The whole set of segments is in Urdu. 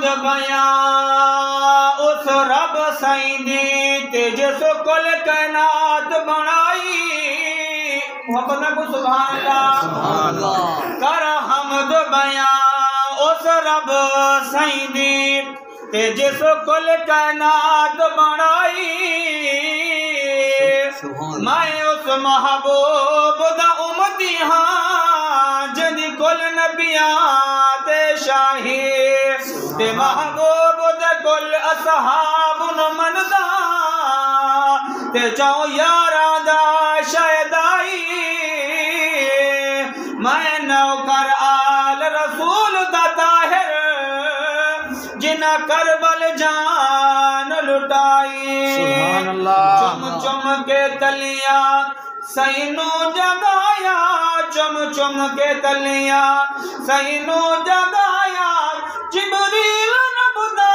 حمد بیان اس رب سائیں تے جس کل کائنات بنائی محمد کو سبحان اللہ کر حمد بیان اس رب سائیں تے جس کل کائنات بنائی میں اس محبوب دا امتی ہاں جنی کل نبیات شاہی تے محبوب دے کل اصحاب نمندہ تے چاہو یارہ دا شہدائی میں نوکر آل رسول دا طاہر جنہ کربل جان لٹائی سبحان اللہ چم چم کے تلیاں سینو جگایا چم چم کے تلیاں سینو جگایا جبریل رب دا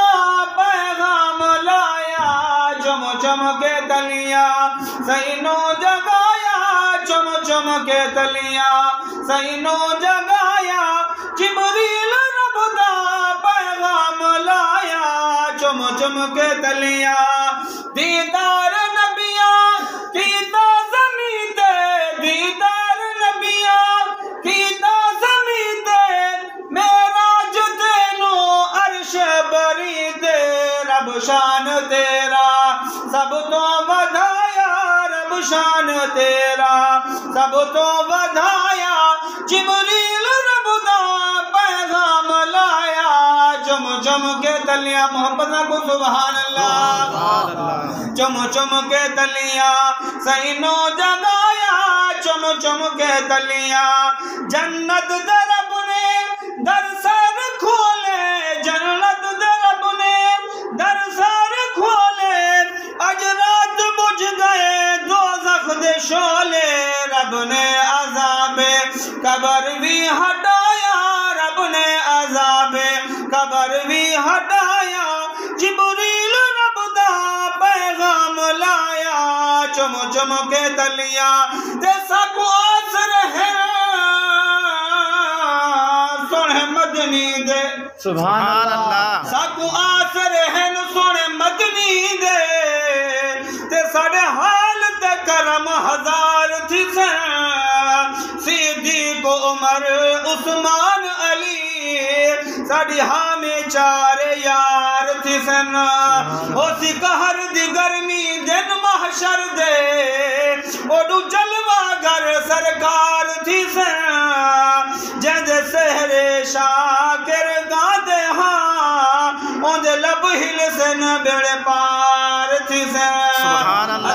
پیغام لایا چم چم کے تلیاں سینو جگایا چم چم کے تلیاں سینو جگایا جبریل رب دا پیغام لایا چم چم کے تلیاں دیدار نبیاں کیتا زمین دے دیدار نبیاں کیتا زمین دے معراج تینو عرش بری دے رب شان تیرا سب تو بدھایا رب شان تیرا سب تو بدھایا جبریل رب دا پیغام لایا چم چم کے تلیاں محمد کو سبحان اللہ چم چم کے تلیاں سینو جگایا چم چم کے تلیاں جنت دے رب نے در سر کھولے جنت دے رب نے در سر کھولے اج رات بجھ گئے دوزخ دے شعلے رب نے عذاب قبر بھی ہٹایا رب نے عذاب قبر بھی ہٹایا جبریل رب دا پیغام لایا چم چم کے تلیاں تے سکو آسر ہے سونے مدنی دے سبحان اللہ سکو آسر ہے سونے مدنی دے تے ساڑے حال تے کرم ہزار تھی سن صدیق عمر عثمان علی ساڑی ہامیں چارے یار تھی سن ہو سی قہر دی گرمی دن محشر دے اوڈو جلوہ گر سرکار تھی سن جند سہر شاکر گاندے ہاں اوندے لب ہل سن بیڑے پار تھی سن